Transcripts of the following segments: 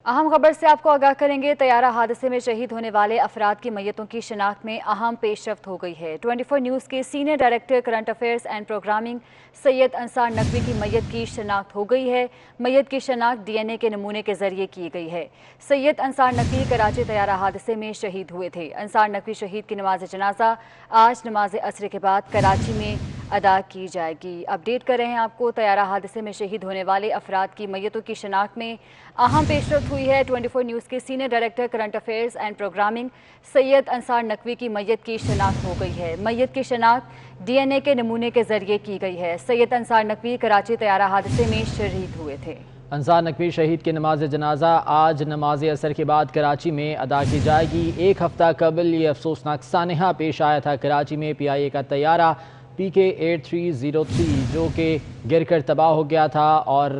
अहम खबर से आपको आगाह करेंगे। तैयारा हादसे में शहीद होने वाले अफराद की मैयतों की शनाख्त में अहम पेशरफ्त हो गई है। 24 न्यूज़ के senior director current affairs and programming Syed Ansar Naqvi की मैयत की शनाख्त हो गई है। मैयत की शनाख्त DNA के नमूने के जरिए की गई है। सैयद अंसार नकवी कराची तैयारा हादसे में शहीद हुए थे। अंसार नकवी शहीद की नमाज जनाजा आज नमाज असर के बाद कराची में अदा की जाएगी। अपडेट कर रहे हैं आपको। तैयारा हादसे में शहीद होने वाले अफराद की मैयतों की शनाख्त में अहम पेशरफ्त हुई है। 24 न्यूज़ के senior director current affairs and programming Syed Ansar Naqvi की मैयत की शनाख्त हो गई है। मैयत की शनाख्त DNA के नमूने के जरिए की गई है। सैयद अंसार नकवी कराची तैयारा हादसे में शरीक हुए थे। अंसार नकवी शहीद की नमाज जनाजा आज नमाज असर के बाद कराची में अदा की जाएगी। एक हफ्ता कबल ये अफसोसनाक सानहा पेश आया था। कराची में PIA का तैयारा PK-8303 जो कि गिर कर तबाह हो गया था और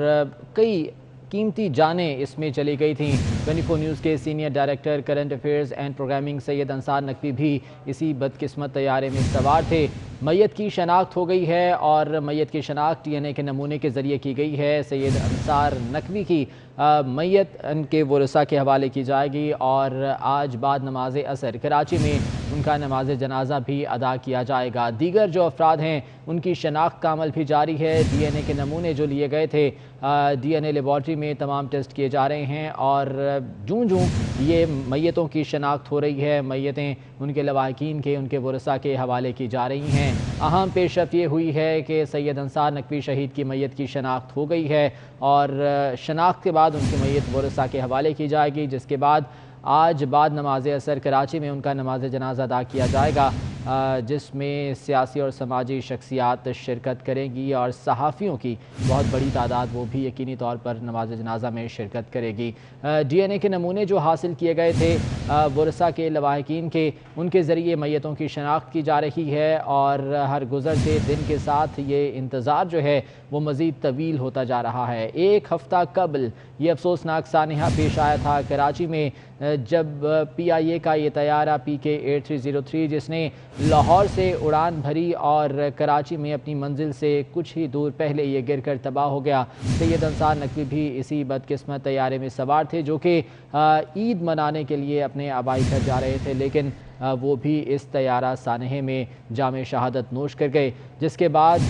कई कीमती जानें इसमें चली गई थीं। 24 न्यूज़ के senior director current affairs and programming Syed Ansar Naqvi भी इसी बदकिस्मत तैयारे में सवार थे। मैयत की शनाख्त हो गई है और मैयत की शनाख्त DNA के नमूने के ज़रिए की गई है। सैयद अंसार नकवी की मैयत उनके वरसा के हवाले की जाएगी और आज बाद नमाज असर कराची में उनका नमाज जनाजा भी अदा किया जाएगा। दीगर जो अफराद हैं उनकी शनाख्त का अमल भी जारी है। DNA के नमूने जो लिए गए थे DNA लेबॉर्ट्री में तमाम टेस्ट किए जा रहे हैं और जूं जूं ये मैयतों की शनाख्त हो रही है, मैयतें उनके लवाहिकीन के उनके वरसा के हवाले की जा रही हैं। अहम पेशरफ्त ये हुई है कि सैयद अंसार नकवी शहीद की मैयत की शनाख्त हो गई है और शनाख्त के बाद उनकी मैयत वरसा के हवाले की जाएगी, जिसके बाद आज बाद नमाज असर कराची में उनका नमाज जनाजा अदा किया जाएगा, जिसमें सियासी और समाजी शख्सियात शिरकत करेंगी और सहाफ़ियों की बहुत बड़ी तादाद वो भी यकीनी तौर पर नमाज जनाजा में शिरकत करेगी। DNA के नमूने जो हासिल किए गए थे वरसा के लवाहिकीन के, उनके ज़रिए मैयतों की शनाख्त की जा रही है और हर गुज़रते दिन के साथ ये इंतज़ार जो है वो मज़ीद तवील होता जा रहा है। एक हफ़्ता कबल ये अफसोसनाक सानहा पेश आया था कराची में जब PIA का ये तैयारा PK-8303 जिसने लाहौर से उड़ान भरी और कराची में अपनी मंजिल से कुछ ही दूर पहले ये गिर कर तबाह हो गया। सैयद अंसार नकवी भी इसी बदकिस्मत तैयारे में सवार थे जो कि ईद मनाने के लिए अपने आबाई घर जा रहे थे, लेकिन वो भी इस तैयारा सानहे में जामे शहादत नोश कर गए, जिसके बाद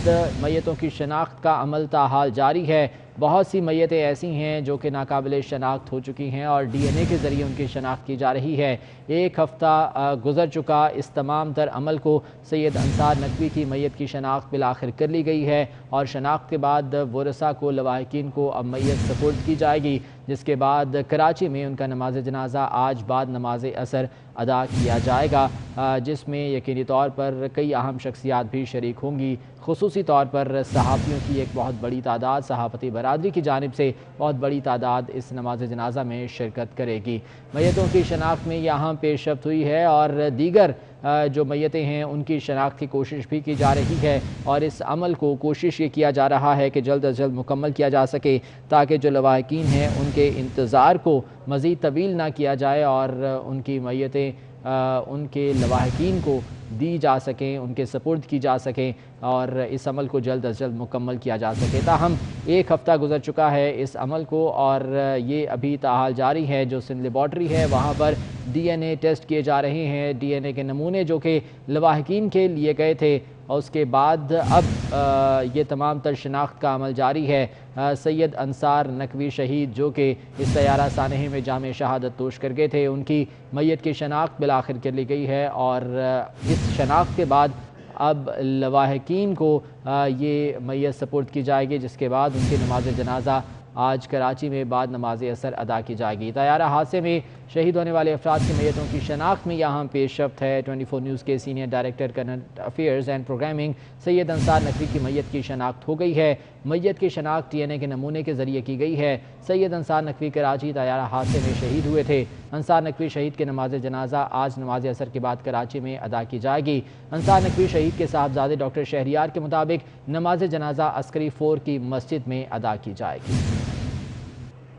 मैयतों की शनाख्त का अमल ताहाल जारी है। बहुत सी मैयतें ऐसी हैं जो कि नाकाबिल शनाख्त हो चुकी हैं और DNA के ज़रिए उनकी शनाख्त की जा रही है। एक हफ़्ता गुज़र चुका, इस तमाम तर अमल को सैयद अंसार नकवी की मैयत की शनाख्त बिलाखिर कर ली गई है और शनाख्त के बाद वरसा को लवाहिकीन को अब मैयत सपुर्द की जाएगी, जिसके बाद कराची में उनका नमाज जनाजा आज बाद नमाज असर अदा किया जाएगा, जिसमें यकीनी तौर पर कई अहम शख्सियात भी शरीक होंगी। खुसूसी तौर पर सहाफ़ियों की एक बहुत बड़ी तादाद, सहाफ़ती बरादरी की जानिब से बहुत बड़ी तादाद इस नमाज जनाजा में शिरकत करेगी। मैयतों की शनाख्त में यहाँ पेशरफ्त हुई है और दीगर जो मैयतें हैं उनकी शनाख्त की कोशिश भी की जा रही है और इस अमल को कोशिश ये किया जा रहा है कि जल्द अज जल्द मुकम्मल किया जा सके ताकि जो लवाहिकीन हैं उनके इंतज़ार को मज़ीद तवील ना किया जाए और उनकी मैयतें उनके लवाहिकीन को दी जा सकें, उनके सपुर्द की जा सकें और इस अमल को जल्द अज जल्द मुकम्मल किया जा सके। ताहम एक हफ़्ता गुजर चुका है इस अमल को और ये अभी ताहाल जारी है। जो सिंध लेबॉर्ट्री है वहाँ पर DNA टेस्ट किए जा रहे हैं। DNA के नमूने जो कि लवाहिकीन के लिए गए थे और उसके बाद अब ये तमाम तर शनाख्त का अमल जारी है। सैयद अंसार नकवी शहीद जो कि इस तैयारा सानहे में जामे शहादत तोश कर गए थे, उनकी मैयत की शनाख्त बिलाखिर कर ली गई है और इस शनाख्त के बाद अब लवाहिकीन को ये मैयत सपुर्द की जाएगी, जिसके बाद उनकी नमाज जनाजा आज कराची में बाद नमाज असर अदा की जाएगी। तैयारा हादसे में शहीद होने वाले अफराद की मैयतों की शनाख्त में यहाँ पेशरफ्त है। 24 न्यूज़ के senior director current affairs and programming Syed Ansar Naqvi की मैयत की शनाख्त हो गई है। मैयत की शनाख्त DNA के नमूने के ज़रिए की गई है। सैयद अंसार नकवी कराची तैयारा हादसे में शहीद हुए थे। अंसार नकवी शहीद के नमाज जनाजा आज नमाज असर के बाद कराची में अदा की जाएगी। अंसार नकवी शहीद के साहबजादे डॉक्टर शहरियार के मुताबिक नमाज जनाजा अस्करी 4 की मस्जिद में अदा की जाएगी।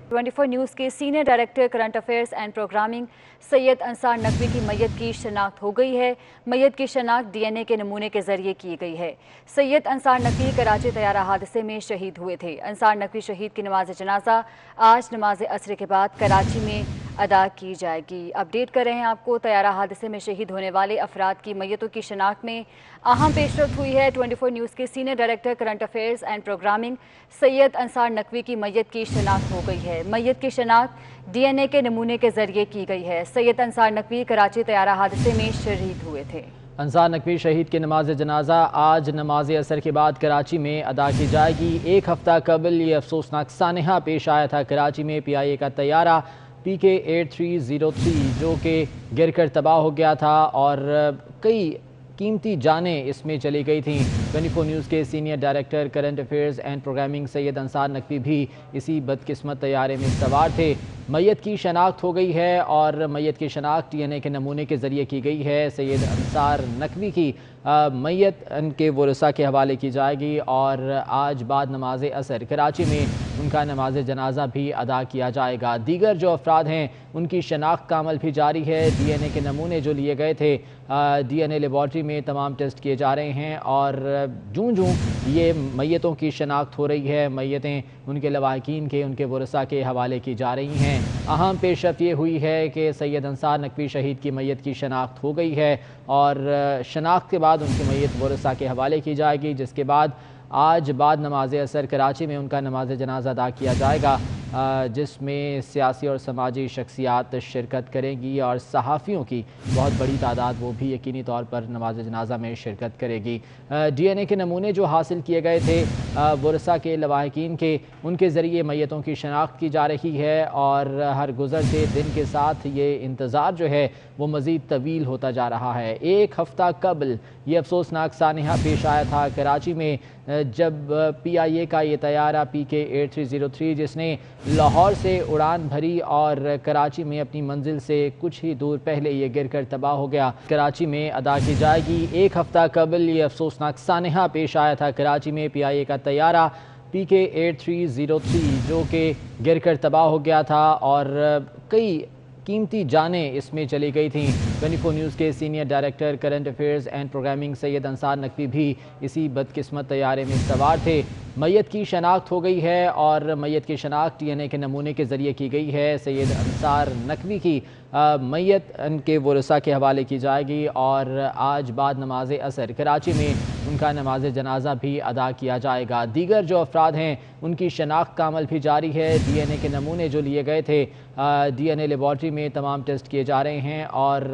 24 न्यूज़ के senior director current affairs and programming Syed Ansar Naqvi की मैयत की शनाख्त हो गई है। मैयत की शनाख्त डीएनए के नमूने के जरिए की गई है। सैयद अंसार नकवी कराची तैयारा हादसे में शहीद हुए थे। अंसार नकवी शहीद की नमाज जनाजा आज नमाज असर के बाद कराची में अदा की जाएगी। अपडेट कर रहे हैं आपको, तैयारा हादसे में शहीद होने वाले अफराद की मैयतों की शनाख्त में अहम पेशरफ्त हुई है। 24 न्यूज़ के senior director current affairs and programming Syed Ansar Naqvi की मैयत की शनाख्त हो गई है। मैयत की शनाख्त डीएनए के नमूने के जरिए की गई है। सैयद अंसार नकवी कराची तैयारा हादसे में शहीद हुए थे। अंसार नकवी शहीद की नमाज जनाजा आज नमाज असर के बाद कराची में अदा की जाएगी। एक हफ्ता कबल ये अफसोसनाक सानहा पेश आया था। कराची में PIA का तैयारा PK 8303 जो कि गिर कर तबाह हो गया था और कई कीमती जानें इसमें चली गई थीं। 24 न्यूज़ के senior director current affairs and programming Syed Ansar Naqvi भी इसी बदकिस्मत तैयारे में सवार थे। मैयत की शनाख्त हो गई है और मैयत की शनाख्त DNA के नमूने के ज़रिए की गई है। सैयद अंसार नकवी की मैयत उनके वरसा के हवाले की जाएगी और आज बाद नमाज असर कराची में उनका नमाज जनाजा भी अदा किया जाएगा। दीगर जो अफराद हैं उनकी शनाख्त का अमल भी जारी है। DNA के नमूने जो लिए गए थे DNA लेबॉर्ट्री में तमाम टेस्ट किए जा रहे हैं और जूं ये मैयतों की शनाख्त हो रही है, मैयतें उनके लवाहिकीन के उनके वरसा के हवाले की जा रही हैं। अहम पेशरफ्त ये हुई है कि सैयद अंसार नकवी शहीद की मैयत की शनाख्त हो गई है और शनाख्त के बाद उनकी मैयत वरसा के हवाले की जाएगी, जिसके बाद आज बाद नमाज असर कराची में उनका नमाज जनाजा अदा किया जाएगा, जिसमें सियासी और समाजी शख्सियात शिरकत करेंगी और सहाफ़ियों की बहुत बड़ी तादाद वो भी यकीनी तौर पर नमाज जनाजा में शिरकत करेगी। DNA के नमूने जो हासिल किए गए थे वरसा के लवाहिकीन के, उनके ज़रिए मैयतों की शनाख्त की जा रही है और हर गुज़रते दिन के साथ ये इंतज़ार जो है वो मज़ीद तवील होता जा रहा है। एक हफ़्ता कबल ये अफसोसनाक सानहा पेश आया था कराची में जब PIA का ये तैयारा PK 8303 जिसने लाहौर से उड़ान भरी और कराची में अपनी मंजिल से कुछ ही दूर पहले ये गिर कर तबाह हो गया, कराची में अदा की जाएगी। एक हफ्ता कबल ये अफसोसनाक सानहा पेश आया था कराची में PIA का तैयारा PK 8303 जो कि गिर कर तबाह हो गया था और कई कीमती जानें इसमें चली गई थीं। 24 न्यूज़ के senior director current affairs and programming Syed Ansar Naqvi भी इसी बदकिस्मत तैयारे में सवार थे। मैयत की शनाख्त हो गई है और मैयत की शनाख्त DNA के नमूने के ज़रिए की गई है। सैयद अंसार नकवी की मैयत उनके वरसा के हवाले की जाएगी और आज बाद नमाज असर कराची में उनका नमाज जनाजा भी अदा किया जाएगा। दीगर जो अफराद हैं उनकी शनाख्त का अमल भी जारी है। DNA के नमूने जो लिए गए थे DNA लेबॉर्ट्री में तमाम टेस्ट किए जा रहे हैं और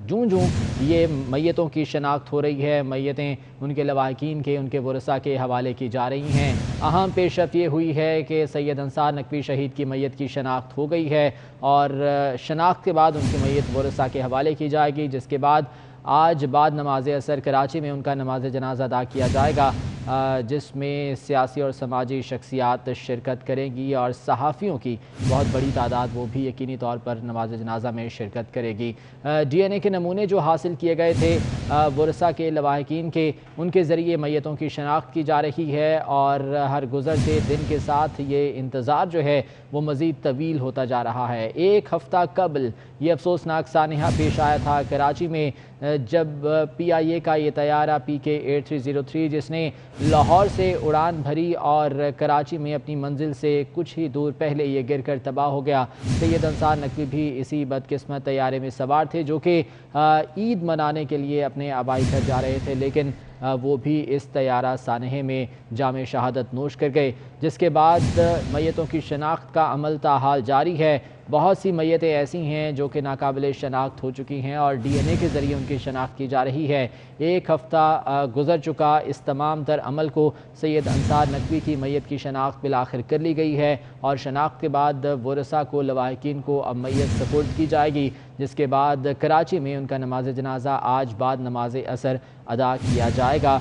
जूं ये मैयतों की शनाख्त हो रही है, मैयतें उनके लवाहिकीन के उनके वरसा के हवाले की जा रही हैं। अहम पेशरफ्त ये हुई है कि सैयद अंसार नकवी शहीद की मैयत की शनाख्त हो गई है और शनाख्त के बाद उनकी मैयत वरसा के हवाले की जाएगी, जिसके बाद आज बाद नमाज असर कराची में उनका नमाज जनाजा अदा किया जाएगा, जिसमें सियासी और समाजी शख्सियात शिरकत करेंगी और सहाफ़ियों की बहुत बड़ी तादाद वो भी यकीनी तौर पर नमाज जनाजा में शिरकत करेगी। DNA के नमूने जो हासिल किए गए थे वरसा के लवाहिकीन के, उनके ज़रिए मैयतों की शनाख्त की जा रही है और हर गुज़रते दिन के साथ ये इंतज़ार जो है वो मज़ीद तवील होता जा रहा है। एक हफ़्ता कबल ये अफसोसनाक सानहा पेश आया था कराची में जब PIA का ये तैयारा PK 8303 जिसने लाहौर से उड़ान भरी और कराची में अपनी मंजिल से कुछ ही दूर पहले ये गिर कर तबाह हो गया। सैयद अंसार नकवी भी इसी बदकिस्मत तैयारे में सवार थे जो कि ईद मनाने के लिए अपने आबाई घर जा रहे थे, लेकिन वो भी इस तैयारा सानहे में जामे शहादत नोश कर गए, जिसके बाद मैयतों की शनाख्त का अमल ताहाल जारी है। बहुत सी मैयतें ऐसी हैं जो कि नाकाबिल शनाख्त हो चुकी हैं और DNA के ज़रिए उनकी शनाख्त की जा रही है। एक हफ़्ता गुज़र चुका, इस तमाम तर अमल को सैयद अंसार नकवी की मैयत की शनाख्त बिलाखिर कर ली गई है और शनाख्त के बाद वरसा को लवाहिकीन को अब मैयत सपुर्द की जाएगी, जिसके बाद कराची में उनका नमाज जनाजा आज बाद नमाज असर अदा किया जाएगा,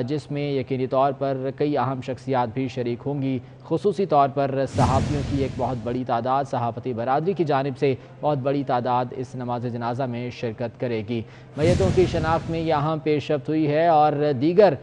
जिसमें यकीनी तौर पर कई अहम शख्सियात भी शरीक होंगी। खुसूसी तौर पर सहाफ़ियों की एक बहुत बड़ी तादाद, सहाफ़ती बरादरी की जानिब से बहुत बड़ी तादाद इस नमाज जनाजा में शिरकत करेगी। मैयतों की शनाख्त में यह अहम पेशरफ्त हुई है और दीगर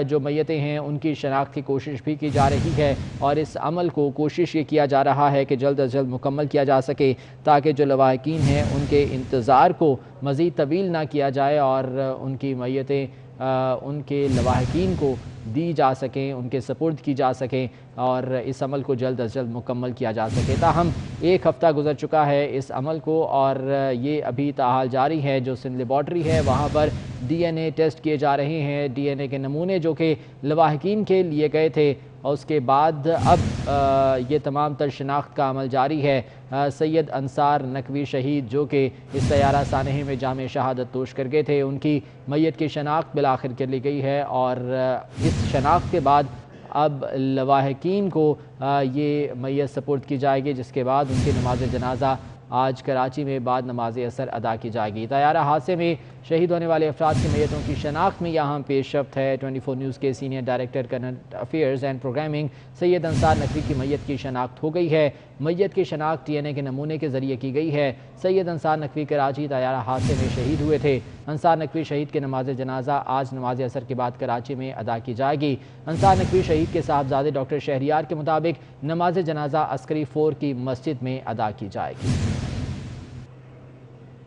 جو میتیں ہیں ان کی شناخت کی کوشش بھی کی جا رہی ہے، اور اس عمل کو کوشش یہ کیا جا رہا ہے کہ جلد از جلد مکمل کیا جا سکے تاکہ جو لواحقین ہیں ان کے انتظار کو مزید طویل نہ کیا جائے اور ان کی میتیں ان کے لواحقین کو دی جا سکیں، ان کے سپرد کی جا سکیں اور اس عمل کو جلد از جلد مکمل کیا جا سکے۔ تاہم ایک ہفتہ گزر چکا ہے اس عمل کو اور یہ ابھی تاحال جاری ہے۔ جو سندھ لیبارٹری ہے وہاں پر ڈی این اے ٹیسٹ کیے جا رہے ہیں، ڈی این اے کے نمونے جو کہ لواحقین کے لیے گئے تھے، اور اس کے بعد اب یہ تمام تر شناخت کا عمل جاری ہے۔ سید انصار نقوی شہید جو کہ اس طیارہ سانحے میں جام شہادت نوش کر گئے تھے، ان کی میت کی شناخت بالآخر کر لی گئی ہے، اور اس شناخت کے بعد اب لواحقین کو یہ میت سپرد کی جائے گی، جس کے بعد ان کی نماز جنازہ آج کراچی میں بعد نماز عصر ادا کی جائے گی۔ طیارہ حادثے میں شہید ہونے والے افراد کی میتوں کی شناخت میں یہاں پیش رفت ہے۔ 24 نیوز کے senior director current affairs and programming Syed Ansar Naqvi کی میت کی شناخت ہو گئی ہے۔ میت کی شناخت ڈی این اے کے نمونے کے ذریعے کی گئی ہے۔ سید انصار نقوی کراچی طیارہ حادثے میں شہید ہوئے تھے۔ انصار نقوی شہید کے نماز جنازہ آج نماز عصر کے بعد کراچی میں ادا کی جائے گی۔ انصار نقوی شہید کے صاحبزادے ڈاکٹر شہریار کے مطابق نماز جنازہ عسکری فور کی مسجد میں ادا کی جائے گی۔